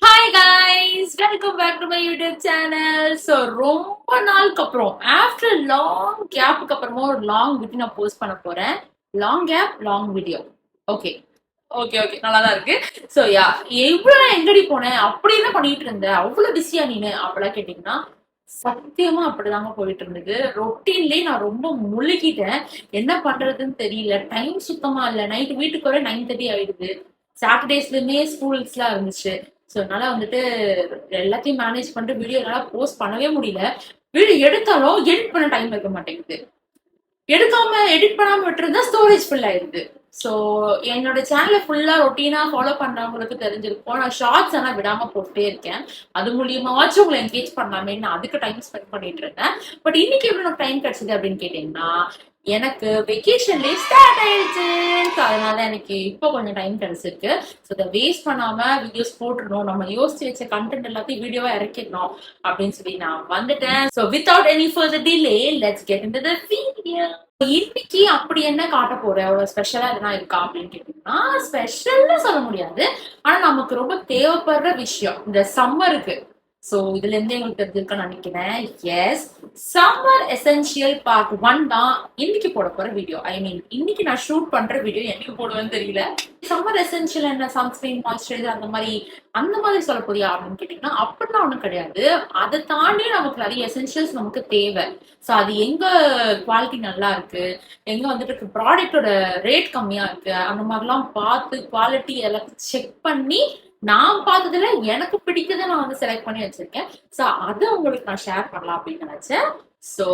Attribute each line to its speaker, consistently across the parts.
Speaker 1: Hi guys, welcome back to my YouTube channel. So ரொம்ப நாளுக்கு அப்புறம் ஆஃப்டர் லாங் கேப்புக்கு அப்புறமா ஒரு லாங் வீடியோ நான் போஸ்ட் பண்ண போறேன். Long gap long video. Okay okay நல்லா தான் இருக்கு. ஸோ எவ்வளவு எங்கடி போனேன் அப்படி என்ன பண்ணிட்டு இருந்த அவ்வளவு பிஸியா நீனு அப்படிலாம் கேட்டீங்கன்னா சத்தியமா அப்படிதாங்க போயிட்டு இருந்தது. ரொட்டீன்லயே நான் ரொம்ப முழுகிட்டேன். என்ன பண்றதுன்னு தெரியல. டைம் சுத்தமா இல்ல. நைட் வீட்டுக்கு வர 9:30 ஆயிடுது. சாட்டர்டேஸ்லயுமே ஸ்கூல்ஸ்லாம் இருந்துச்சு. ஸோ அதனால வந்துட்டு எல்லாத்தையும் மேனேஜ் பண்ணிட்டு வீடியோ என்னால போஸ்ட் பண்ணவே முடியல. வீடியோ எடுத்தாலும் எடிட் பண்ண டைம் இருக்க மாட்டேங்குது. எடுக்காம எடிட் பண்ணாம விட்டுருந்தா ஸ்டோரேஜ் ஃபுல் ஆயிருது. ஸோ என்னோட சேனலை ஃபுல்லா ரொட்டீனா ஃபாலோ பண்றவங்களுக்கு தெரிஞ்சிருக்கும். நான் ஷார்ட்ஸ் ஆனா விடாம போட்டே இருக்கேன். அது மூலியமாச்சும் உங்களை என்கேஜ் பண்ணலாமே நான் அதுக்கு டைம் ஸ்பெண்ட் பண்ணிட்டு இருந்தேன். பட் இன்னைக்கு எப்படி எனக்கு டைம் கிடைச்சது அப்படின்னு கேட்டீங்கன்னா எனக்கு வெக்கேஷன் டே ஸ்டார்ட் ஆயிடுச்சு. ஸோ அதனால எனக்கு இப்போ கொஞ்சம் டைம் கிடைச்சிருக்கு. ஸோ இதை வேஸ்ட் பண்ணாம வீடியோஸ் போட்டுடணும், நம்ம யோசிச்சு வச்ச கண்டென்ட் எல்லாத்தையும் வீடியோவா இறக்கிடணும் அப்படின்னு சொல்லி நான் வந்துட்டேன். So without any further delay let's get into the video. இன்னைக்கு அப்படி என்ன காட்ட போறேன், அவ்வளவு ஸ்பெஷலா எதனா இருக்கா அப்படின்னு கேட்டீங்கன்னா ஸ்பெஷல்னு சொல்ல முடியாது. ஆனா நமக்கு ரொம்ப தேவைப்படுற விஷயம் இந்த சம்மருக்கு. சோ இதுல இருந்து எங்களுக்கு தெரிஞ்சிருக்குன்னு நினைக்கிறேன். எஸ், சம்மர் எசென்சியல் பார்ட் 1 தான் இன்னைக்கு போட போற வீடியோ. ஐ மீன் இன்னைக்கு நான் ஷூட் பண்ற வீடியோ என்னைக்கு போடுவேன்னு தெரியல. சம்மர் எசென்சியல் என்ன சன்ஸ்கிரீன், மாய்ஸ்சரைசர் அந்த மாதிரி சொல்ல போறியா அப்படின்னு கேட்டீங்கன்னா அப்படிலாம் ஒண்ணும் கிடையாது. அதை தாண்டி நமக்கு நிறைய எசென்சியல்ஸ் நமக்கு தேவை. ஸோ அது எங்க குவாலிட்டி நல்லா இருக்கு, எங்க வந்துட்டு ப்ராடக்டோட ரேட் கம்மியா இருக்கு, அந்த மாதிரிலாம் பார்த்து குவாலிட்டி எல்லாத்தையும் செக் பண்ணி நான் பார்த்ததுல எனக்கு பிடிக்கதை நான் வந்து செலக்ட் பண்ணி வச்சிருக்கேன். ஸோ அதை உங்களுக்கு நான் ஷேர் பண்ணலாம் அப்படின்னு நினைச்சேன். ஸோ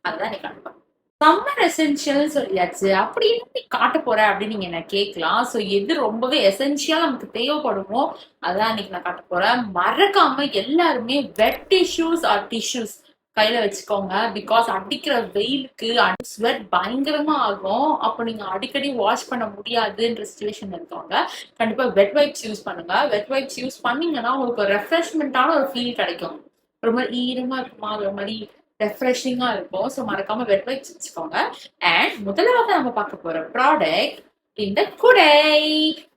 Speaker 1: அதுதான் நீ கண்டிப்பா சம்மர் எசென்சியல் சொல்லியாச்சு. அப்படி எப்படி காட்ட போற அப்படின்னு நீங்க என்ன கேட்கலாம். ஸோ எது ரொம்பவே எசென்சியலா நமக்கு தேவைப்படுமோ அதான் இன்னைக்கு நான் காட்ட போறேன். மறக்காம எல்லாருமே வெட் டிஷ்யூஸ் ஆர் டிஷ்யூஸ் கையில வச்சுக்கோங்க. பிகாஸ் அடிக்கிற வெயிலுக்கு ஸ்வெட் பயங்கரமா ஆகும். அப்போ நீங்க அடிக்கடி வாஷ் பண்ண முடியாதுன்ற சுச்சுவேஷன் இருக்கவங்க கண்டிப்பா வெட் வைப்ஸ் யூஸ் பண்ணுங்க. வெட் வைப்ஸ் யூஸ் பண்ணீங்கன்னா உங்களுக்கு ஒரு ரெஃப்ரெஷ்மெண்டான ஒரு ஃபீல் கிடைக்கும். ஒரு மாதிரி ஈரமா இருக்குமா, ஒரு மாதிரி ரெஃப்ரெஷிங்கா இருக்கும். ஸோ மறக்காம வெட் வைப்ஸ் வச்சுக்கோங்க. அண்ட் முதலாவது நம்ம பார்க்க போற ப்ராடக்ட் இந்த குடை.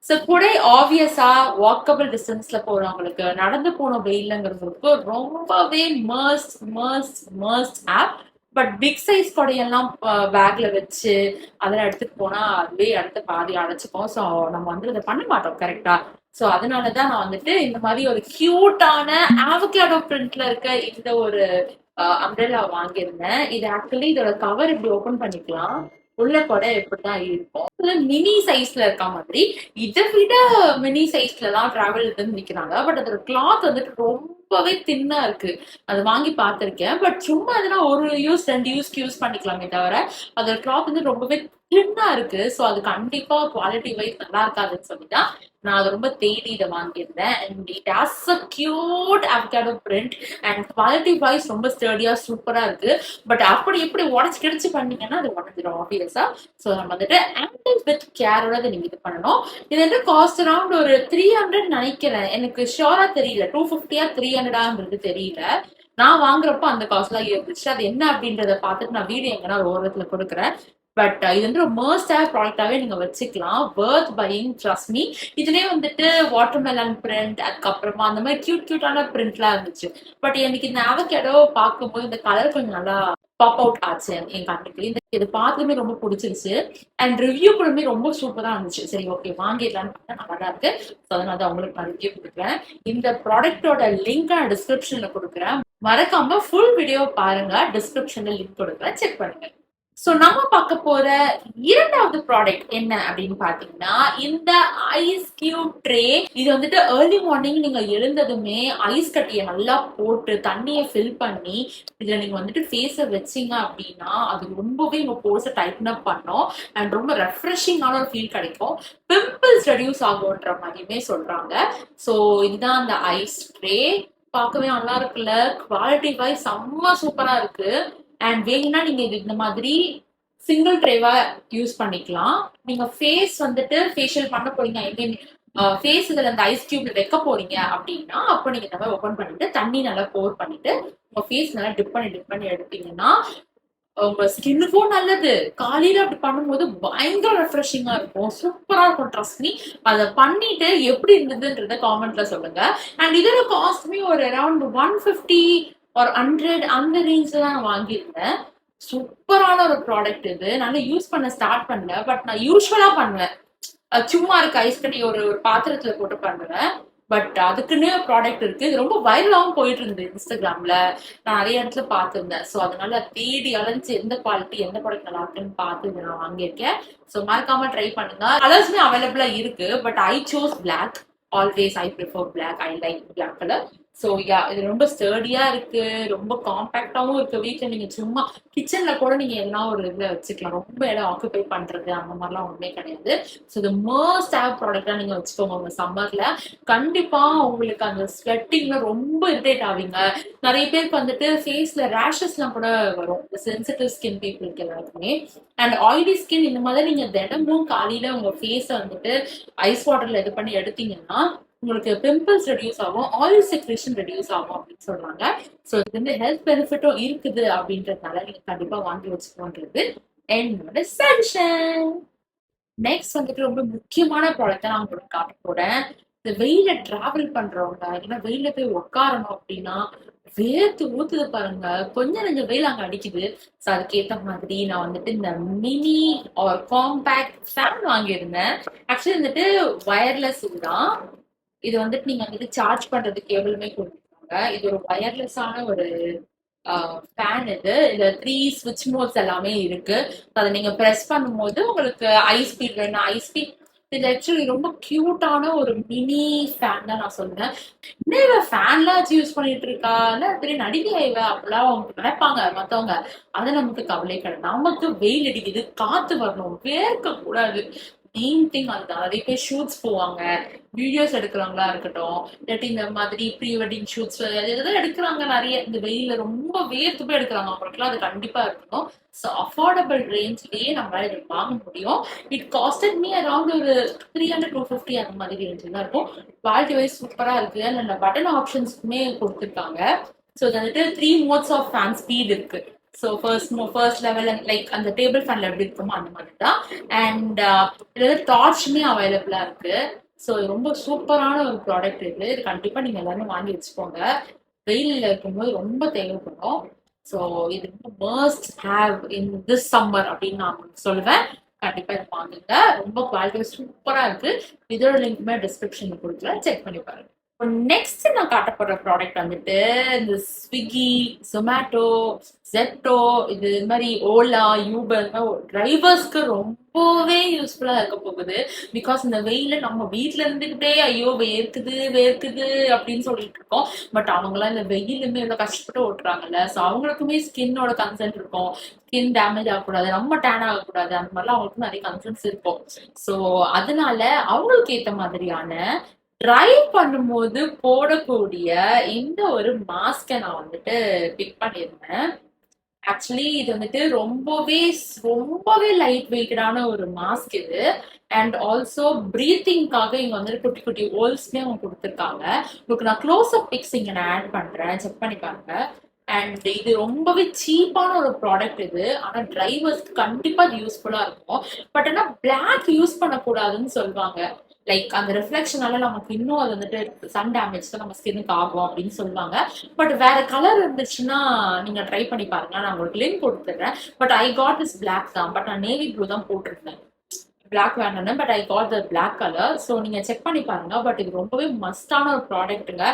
Speaker 1: ஸோ குடை ஆப்வியஸா வாக்கபிள் டிஸ்டன்ஸ்ல போறவங்களுக்கு, நடந்து போன வெயிலங்கிறவங்களுக்கு ரொம்பவே must have. But big size கொடையெல்லாம் பேக்ல வச்சு அதெல்லாம் எடுத்துட்டு போனா அதுவே அடுத்த பாதி அடைச்சிப்போம். ஸோ நம்ம வந்து இதை பண்ண மாட்டோம் கரெக்டா. ஸோ அதனாலதான் நான் வந்துட்டு இந்த மாதிரி ஒரு கியூட்டான ஆவகாடோ பிரிண்ட்ல இருக்க இந்த ஒரு அம்ப்ரெல்லா வாங்கியிருந்தேன். இது ஆக்சுவலி இதோட கவர் இப்படி ஓபன் பண்ணிக்கலாம். உள்ள கூட இப்படிதான் இருக்கும். மினி சைஸ்ல இருக்க மாதிரி இதை விட மினி சைஸ்ல எல்லாம் டிராவல் இதுன்னு நிக்கிறாங்க. பட் அதோட கிளாத் வந்துட்டு ரொம்பவே தின்னா இருக்கு. அது வாங்கி பார்த்திருக்கேன். பட் சும்மா எதுனா ஒரு யூஸ் 2 யூஸ்க்கு யூஸ் பண்ணிக்கலாமே தவிர அதோட கிளாத் வந்து ரொம்பவே தின்னா இருக்கு. ஸோ அது கண்டிப்பா குவாலிட்டி வைஸ் நல்லா இருக்காதுன்னு சொல்லிதான் நான் அதை ரொம்ப தேடி இதை வாங்கியிருந்தேன். And it has a cute avocado print and quality wise ரொம்ப ஸ்டர்டியா சூப்பரா இருக்கு. பட் அப்படி எப்படி உடச்சு கிடைச்சு பண்ணீங்கன்னா அது உடஞ்சிடும் ஆப்வியஸா. ஸோ நம்ம வந்துட்டு ஹேண்டில் வித் கேரோட அதை நீங்க இது பண்ணணும். இது வந்து காஸ்ட் அரௌண்ட் ஒரு 300 நினைக்கிறேன். எனக்கு ஷியோரா தெரியல 250 300 தெரியல. நான் வாங்குறப்போ அந்த காஸ்ட்லாம் இருந்துச்சு. அது என்ன அப்படின்றத பார்த்துட்டு நான் வீடியோ எங்கன்னா ஒரு ஓரத்துல கொடுக்குறேன். பட் இது வந்து ஒரு மஸ்ட் ஹேவ் ப்ராடக்டாவே நீங்க வச்சுக்கலாம். வர்த் பையிங், ட்ரஸ்ட் மீ. இதுலயே வந்துட்டு வாட்டர்மெலன் பிரிண்ட், அதுக்கப்புறமா அந்த மாதிரி கியூட்டான பிரிண்ட்லாம் இருந்துச்சு. பட் எனக்கு இந்த அவகேடோ பார்க்கும்போது இந்த கலர் கொஞ்சம் நல்லா பாப் அவுட் ஆச்சு என் கண்ணுக்கு. இது பார்த்துமே ரொம்ப பிடிச்சிருச்சு. அண்ட் ரிவ்யூ கூடமே ரொம்ப சூப்பரா இருந்துச்சு. சரி ஓகே வாங்கிடலான்னு பார்த்தா நல்லா தான் இருக்கு. ஸோ அதனால தான் உங்களுக்கு நான் ரிவ்யூ கொடுக்குறேன். இந்த ப்ராடக்டோட லிங்க் நான் டிஸ்கிரிப்ஷன்ல கொடுக்குறேன். மறக்காம ஃபுல் வீடியோ பாருங்க. டிஸ்கிரிப்ஷன்ல லிங்க் கொடுக்குறேன், செக் பண்ணுங்க. சோ நம்ம பார்க்க போற இரண்டாவது ப்ராடக்ட் என்ன அப்படின்னு பாத்தீங்கன்னா இந்த ஐஸ் கியூப் ட்ரே. இது வந்துட்டு ஏர்லி மார்னிங் நீங்க எழுந்ததுமே ஐஸ் கட்டியை நல்லா போட்டு தண்ணியை ஃபில் பண்ணி இதுல நீங்க வந்துட்டு ஃபேஸை வச்சீங்க அப்படின்னா அது ரொம்பவே உங்க போர்ஸை டைட்டன் அப் பண்ணும். அண்ட் ரொம்ப ரெஃப்ரெஷிங்கான ஒரு ஃபீல் கிடைக்கும். பிம்பிள்ஸ் ரெடியூஸ் ஆகும்ன்ற மாதிரியுமே சொல்றாங்க. ஸோ இதுதான் அந்த ஐஸ் ட்ரே. பார்க்கவே நல்லா இருக்குல்ல. குவாலிட்டி வைஸ் செம்ம சூப்பரா இருக்கு. அண்ட் வேணும்னா நீங்க இது இந்த மாதிரி சிங்கிள் ட்ரேவா யூஸ் பண்ணிக்கலாம். நீங்க ஃபேஸ் வந்துட்டு ஃபேஷியல் பண்ண போறீங்க, ஐ மீன் ஃபேஸ் இதுல அந்த ஐஸ் கியூப்ல வைக்க போறீங்க அப்படின்னா அப்போ நீங்க இந்த மாதிரி ஓபன் பண்ணிட்டு தண்ணி நல்லா போர் பண்ணிட்டு உங்க ஃபேஸ் நல்லா டிப் பண்ணி எடுத்தீங்கன்னா உங்க ஸ்கின்னுக்கும் நல்லது. காலையில அப்படி பண்ணும்போது பயங்கர ரெஃப்ரெஷிங்கா இருக்கும். சூப்பரா இருக்கும் ட்ரஸ்ட் மீ. அத பண்ணிட்டு எப்படி இருந்ததுன்றத காமெண்ட்ல சொல்லுங்க. அண்ட் இதோட காஸ்ட்மே ஒரு அரவுண்ட் 150 ஒரு 100 அந்த ரேஞ்ச்ல தான் நான் வாங்கியிருந்தேன். சூப்பரான ஒரு ப்ராடக்ட் இது. நானே யூஸ் பண்ண ஸ்டார்ட் பண்ணல. பட் நான் யூசுவலா பண்ணுவேன். சும்மா இருக்க ஐஸ் கட்டி ஒரு ஒரு பாத்திரத்துல போட்டு பண்ணுவேன். பட் அதுக்குன்னே ப்ராடக்ட் இருக்கு. இது ரொம்ப வைரலாவும் போயிட்டு இருந்தது இன்ஸ்டாகிராம்ல. நான் நிறைய இடத்துல பார்த்திருந்தேன். ஸோ அதனால தேடி அலைஞ்சு எந்த குவாலிட்டி எந்த ப்ராடக்ட் நல்லா இருக்குன்னு பார்த்து இதை நான் வாங்கியிருக்கேன். ஸோ மறக்காம ட்ரை பண்ணுங்க. கலர்ஸுமே அவைலபிளா இருக்கு. But I chose black. Always I prefer black. I like black colour. So yeah இது ரொம்ப ஸ்டர்டியா இருக்கு. ரொம்ப காம்பாக்டாவும் இருக்கு. வீட்டில் நீங்க சும்மா கிச்சன்ல கூட நீங்க எதனா ஒரு இதுல வச்சுக்கலாம். ரொம்ப இடம் ஆக்குபை பண்றது அந்த மாதிரிலாம் ஒண்ணுமே கிடையாது. ஸோ இது மோஸ்ட் ஹேவ் ப்ராடக்டா நீங்க வச்சுக்கோங்க உங்க சம்மர்ல. கண்டிப்பா உங்களுக்கு அந்த ஸ்வெட்டிங்ல ரொம்ப இரிட்டேட் ஆவீங்க. நிறைய பேருக்கு வந்துட்டு ஃபேஸ்ல ரேஷஸ்லாம் கூட வரும். சென்சிட்டிவ் ஸ்கின் பீப்புளுக்கு எல்லாருக்குமே. அண்ட் ஆயிலி ஸ்கின் இந்த மாதிரி நீங்க தினமும் காலையில உங்க ஃபேஸை வந்துட்டு ஐஸ் வாட்டர்ல இது பண்ணி எடுத்தீங்கன்னா உங்களுக்கு பிம்பிள்ஸ் ரெடியூஸ் ஆகும், ஆயில் செக்ரேஷன் ரெடியூஸ் ஆகும் அப்படின்னு சொல்றாங்க. ஸோ இது வந்து ஹெல்த் பெனிஃபிட்டும் இருக்குது அப்படின்றதுனால நீங்க கண்டிப்பா வாங்கி வச்சுக்கோன்றது என்னோட சஜஷன். நெக்ஸ்ட் வந்துட்டு ரொம்ப முக்கியமான ப்ராடக்ட் நான் உங்களுக்கு காட்ட போறேன். இந்த வெயில டிராவல் பண்றவங்க இல்லைன்னா வெயில போய் உட்காரணும் அப்படின்னா வேர்த்து ஊத்துது பாருங்க. கொஞ்சம் நெஞ்ச வெயில் அங்க அடிக்குது. ஸோ அதுக்கேத்த மாதிரி நான் வந்துட்டு இந்த மினி ஒரு காம்பேக்ட் ஃபேன் வாங்கியிருந்தேன். ஆக்சுவலி வந்துட்டு வயர்லெஸ் இதுதான். இது வந்துட்டு நீங்க வந்துட்டு சார்ஜ் பண்றது கேபிளுமே கொடுத்துருக்காங்க. இது ஒரு வயர்லெஸ்ஸான ஒரு ஃபேன் இது. இதுல 3 ஸ்விட்ச் மோட்ஸ் எல்லாமே இருக்கு. அதை நீங்க பிரஸ் பண்ணும்போது உங்களுக்கு ஐ ஸ்பீட் வேணும் ஐ ஸ்பீட். இது ஆக்சுவலி ரொம்ப கியூட்டான ஒரு மினி ஃபேன் தான் நான் சொல்றேன். என்ன இவ ஃபேன்லாம் வச்சு யூஸ் பண்ணிட்டு இருக்கா, பெரிய நடிகை இவ அப்படிலாம் அவங்க நினைப்பாங்க மத்தவங்க. அது நமக்கு கவலை கிடையாது. நமக்கு வெயில் அடிக்குது, காத்து வரணும், வேர்க்க கூடாது. மெயின் திங் அதுதான். நிறைய பேர் ஷூட்ஸ் போவாங்க, வீடியோஸ் எடுக்கிறவங்களா இருக்கட்டும், இல்லாட்டி இந்த மாதிரி ப்ரீ வெட்டிங் ஷூட்ஸ் எதாவது எடுக்கிறாங்க நிறைய. இந்த வெயில ரொம்ப வேர்த்து போய் எடுக்கிறாங்க. அவங்களுக்குலாம் அது கண்டிப்பா இருக்கணும். ஸோ அஃபோர்டபுள் ரேஞ்ச்லயே நம்மளால இதை வாங்க முடியும். இட் காஸ்டட் மீ அரௌண்ட் ஒரு 300-250 அந்த மாதிரி ரேஞ்சில் தான் இருக்கும். குவாலிட்டி வைஸ் சூப்பரா இருக்கு. அந்த பட்டன் ஆப்ஷன்ஸ்க்குமே கொடுத்துருக்காங்க. ஸோ இது வந்துட்டு 3 மோட்ஸ் ஆஃப் ஃபேன் ஸ்பீட் இருக்கு. ஸோ ஃபர்ஸ்ட் லெவல் லைக் அந்த டேபிள் ஃபேன்ல எப்படி இருக்குமோ அந்த மாதிரி தான். அண்ட் இதுல டார்ச்சுமே அவைலபிளா இருக்கு. ஸோ ரொம்ப சூப்பரான ஒரு ப்ராடக்ட் இது. இது கண்டிப்பா நீங்க எல்லாரும் வாங்கி வச்சுக்கோங்க. வெயிலில் இருக்கும்போது ரொம்ப தேவைப்படும். ஸோ இது ரொம்ப must have in this summer அப்படின்னு நான் சொல்லுவேன். கண்டிப்பா இது வாங்குங்க. ரொம்ப குவாலிட்டி சூப்பரா இருக்கு. இதோட லிங்க்குமே டிஸ்கிரிப்ஷன்ல கொடுக்குறேன், செக் பண்ணி பாருங்க. நெக்ஸ்ட் நான் காட்டப்படுற ப்ராடக்ட் வந்துட்டு இந்த ஸ்விக்கி, ஜொமேட்டோ, ஜெப்டோ இது மாதிரி ஓலா, யூபர் டிரைவர்ஸ்க்கு ரொம்பவே யூஸ்ஃபுல்லா இருக்க போகுது. பிகாஸ் இந்த வெயில நம்ம வீட்டுல இருந்துகிட்டே ஐயோ வேர்க்குது வேர்க்குது அப்படின்னு சொல்லிட்டு இருக்கோம். பட் அவங்களாம் இந்த வெயிலுமே எவ்வளவு கஷ்டப்பட்டு ஓட்டுறாங்கல்ல. ஸோ அவங்களுக்குமே ஸ்கின்னோட கன்சர்ன் இருக்கும். ஸ்கின் டேமேஜ் ஆகக்கூடாது, ரொம்ப டேன் ஆகக்கூடாது, அந்த மாதிரிலாம் அவங்களுக்கு நிறைய கன்சர்ன்ஸ் இருக்கும். ஸோ அதனால அவங்களுக்கு ஏற்ற மாதிரியான டிரைவ் பண்ணும்போது போடக்கூடிய இந்த ஒரு மாஸ்கை நான் வந்துட்டு பிக் பண்ணியிருந்தேன். ஆக்சுவலி இது வந்துட்டு ரொம்பவே ரொம்பவே லைட் வெயிட்டடான ஒரு மாஸ்க் இது. அண்ட் ஆல்சோ பிரீத்திங்காக இங்க வந்துட்டு குட்டி குட்டி ஹோல்ஸ்மே அவங்க கொடுத்துருக்காங்க. உங்களுக்கு நான் க்ளோஸ் அப் பிக்ஸ் இங்க நான் ஆட் பண்றேன், செக் பண்ணி பாருங்க. அண்ட் இது ரொம்பவே சீப்பான ஒரு ப்ராடக்ட் இது. ஆனா டிரைவர்ஸ்க்கு கண்டிப்பா அது யூஸ்ஃபுல்லா இருக்கும். பட் ஆனா பிளாக் யூஸ் பண்ணக்கூடாதுன்னு சொல்லுவாங்க. லைக் அந்த ரிஃப்ளெக்ஷனால நமக்கு இன்னும் அது வந்துட்டு சன் டேமேஜ் தான் நம்ம ஸ்கின்னுக்கு ஆகும் அப்படின்னு சொல்லுவாங்க. பட் வேற கலர் இருந்துச்சுன்னா நீங்க ட்ரை பண்ணி பாருங்க. நான் உங்களுக்கு லிங்க் கொடுத்துட்றேன். But I got this black தான். பட் நான் நேவி ப்ளூ தான் போட்டிருந்தேன். பிளாக் வேணும்னு. But I got the black colour. So நீங்க செக் பண்ணி பாருங்க. பட் இது ரொம்பவே மஸ்டான ஒரு ப்ராடக்ட்டுங்க.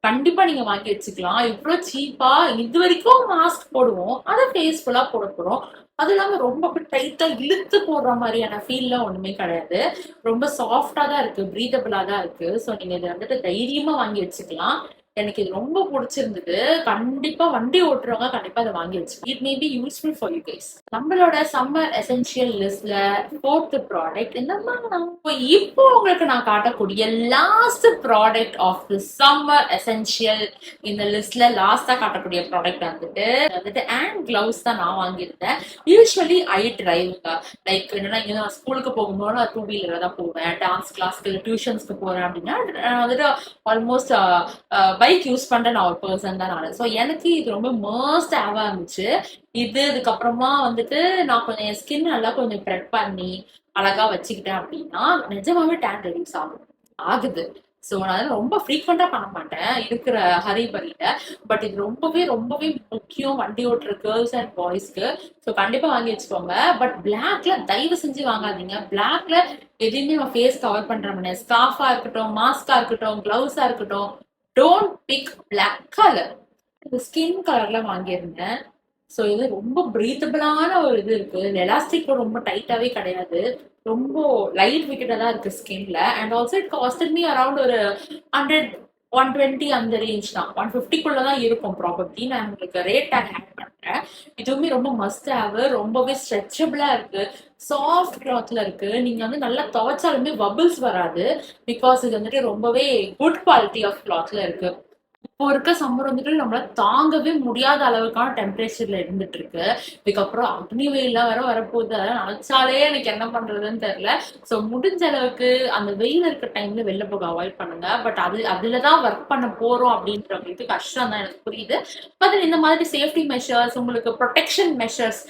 Speaker 1: கண்டிப்பா நீங்க வாங்கி வச்சுக்கலாம். இவ்வளோ சீப்பா. இது வரைக்கும் மாஸ்க் போடுவோம், அதை ஃபேஸ்ஃபுல்லா போட போறோம். அது இல்லாம ரொம்ப டைட்டா இழுத்து போடுற மாதிரியான ஃபீல்லாம் ஒண்ணுமே கிடையாது. ரொம்ப சாஃப்டா தான் இருக்கு, பிரீதபிளா தான் இருக்கு. ஸோ நீங்க இதை வந்துட்டு தைரியமா வாங்கி வச்சுக்கலாம். எனக்கு இது ரொம்ப பிடிச்சிருந்தது. கண்டிப்பா வண்டி ஓட்டுறவங்க கண்டிப்பா அதை வாங்கி வச்சு it may be useful for you guys. நம்மளோட சம்மர் எசென்ஷியல் லிஸ்ட்ல 4th ப்ராடக்ட் என்னன்னா இப்போ உங்களுக்கு நான் காட்டக்கூடிய last product of the summer essential. இந்த லிஸ்ட்ல லாஸ்டா காட்டக்கூடிய ப்ராடக்ட் வந்துட்டு ஹேண்ட் கிளவுஸ் தான் நான் வாங்கியிருந்தேன். யூஸ்வலி ஐ டிரைவுங்க. லைக் என்னன்னா இங்க நான் ஸ்கூலுக்கு போகும்போது நான் 2 வீலர்ல தான் போவேன். டான்ஸ் கிளாஸ்க்கு டியூஷன்ஸ்க்கு போறேன் அப்படின்னா வந்துட்டு ஆல்மோஸ்ட் பைக் யூஸ் பண்ற நான் ஒரு பர்சன் தான் நானு. ஸோ எனக்கு இது ரொம்ப மஸ்ட் ஹேவா இருந்துச்சு. இதுக்கப்புறமா வந்துட்டு நான் கொஞ்சம் என் ஸ்கின் நல்லா கொஞ்சம் ப்ரெப் பண்ணி அழகா வச்சுக்கிட்டேன் அப்படின்னா நிஜமாவே டேன் ரெடியூஸ் ஆகுது. ஸோ நான் ரொம்ப ஃப்ரீக்வெண்டா பண்ண மாட்டேன் இருக்கிற ஹரிபரியில. பட் இது ரொம்பவே ரொம்பவே முக்கியம் வண்டி ஓட்டுற கேர்ள்ஸ் அண்ட் பாய்ஸ்க்கு. ஸோ கண்டிப்பா வாங்கி வச்சுக்கோங்க. பட் பிளாக்ல தயவு செஞ்சு வாங்காதீங்க. பிளாக்ல எதையுமே நம்ம ஃபேஸ் கவர் பண்ற முடியாது. ஸ்கார்ஃபா இருக்கட்டும், மாஸ்கா இருக்கட்டும், கிளவுஸா இருக்கட்டும், don't pick black colour. Skin கலர்ல வாங்கியிருந்தேன். ஸோ இது ரொம்ப பிரீத்தபிளான ஒரு இது இருக்கு. எலாஸ்டிக் ரொம்ப டைட்டாவே கிடையாது. ரொம்ப லைட் வெயிட்டா தான் இருக்கு ஸ்கின்ல. And also it costed me around ஒரு 100 120 அந்த ரேஞ்ச் தான். 150 தான் இருக்கும் ப்ராபப்ளி. நான் உங்களுக்கு ரேட் டேக் ஆட் பண்றேன். இதுவுமே ரொம்ப மஸ்ட் ஹேவ். ரொம்பவே ஸ்ட்ரெச்சபிளா இருக்கு. சாஃப்ட் கிளாத்ல இருக்கு. நீங்க வந்து நல்லா துவைச்சாலுமே பபிள்ஸ் வராது. பிகாஸ் இது வந்துட்டு ரொம்பவே குட் குவாலிட்டி ஆஃப் கிளாத்ல இருக்கு. இப்போ இருக்க சம்மர் வந்துட்டு நம்மளால தாங்கவே முடியாத அளவுக்கான டெம்பரேச்சர்ல இருந்துட்டு இருக்கு. இதுக்கப்புறம் அக்னி வெயில்லாம் வேற வரப்போகுது. அதெல்லாம் நினைச்சாலே எனக்கு என்ன பண்றதுன்னு தெரியல. ஸோ முடிஞ்ச அளவுக்கு அந்த வெயில் இருக்க டைம்ல வெளில போக அவாய்ட் பண்ணுங்க. பட் அதுலதான் ஒர்க் பண்ண போறோம் அப்படின்றவங்களுக்கு கஷ்டம் தான் எனக்கு புரியுது. பட் இந்த மாதிரி சேஃப்டி மெஷர்ஸ், உங்களுக்கு ப்ரொடெக்ஷன் மெஷர்ஸ்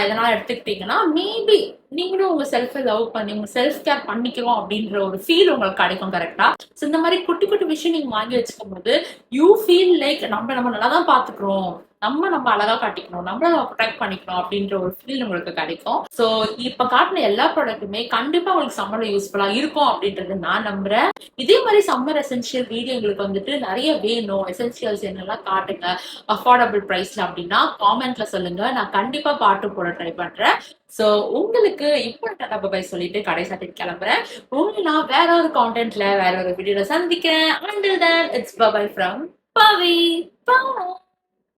Speaker 1: இதெல்லாம் எடுத்துக்கிட்டீங்கன்னா மேபி நீங்களும் உங்க செல்ஃபை லவ் பண்ணி உங்க செல்ஃப் கேர் பண்ணிக்கிறோம் அப்படின்ற ஒரு ஃபீல் உங்களுக்கு கிடைக்கும். கரெக்டா? ஸோ இந்த மாதிரி குட்டி குட்டி விஷயம் நீங்க வாங்கி வச்சுக்கும் போது யூ ஃபீல் லைக் நம்ம நல்லா தான் பாத்துக்கிறோம், நம்ம அழகா காட்டிக்கணும், நம்மள ப்ரொடெக்ட் பண்ணிக்கணும் அப்படின்ற ஒரு ஃபீல் உங்களுக்கு கிடைக்கும். ஸோ இப்ப காட்டின எல்லா ப்ராடக்ட்டுமே கண்டிப்பா உங்களுக்கு சம்மர்ல யூஸ்ஃபுல்லா இருக்கும் அப்படின்றது நான் நம்புறேன். இதே மாதிரி சம்மர் எசென்சியல் வீடியோ உங்களுக்கு வந்துட்டு நிறைய வேணும், எசென்சியல்ஸ் என்னெல்லாம் காட்டுங்க அஃபோர்டபுள் பிரைஸ்ல அப்படின்னா காமெண்ட்ல சொல்லுங்க. நான் கண்டிப்பா பாட்டு போட ட்ரை பண்றேன். சோ உங்களுக்கு இப்போ டாடா பை சொல்லிட்டு கடை சாட்டிட்டு கிளம்புறேன். உங்களை நான் வேற ஒரு கான்டென்ட்ல வேற ஒரு வீடியோல சந்திக்கிறேன். Until then, it's bye bye from Pavi. Bye.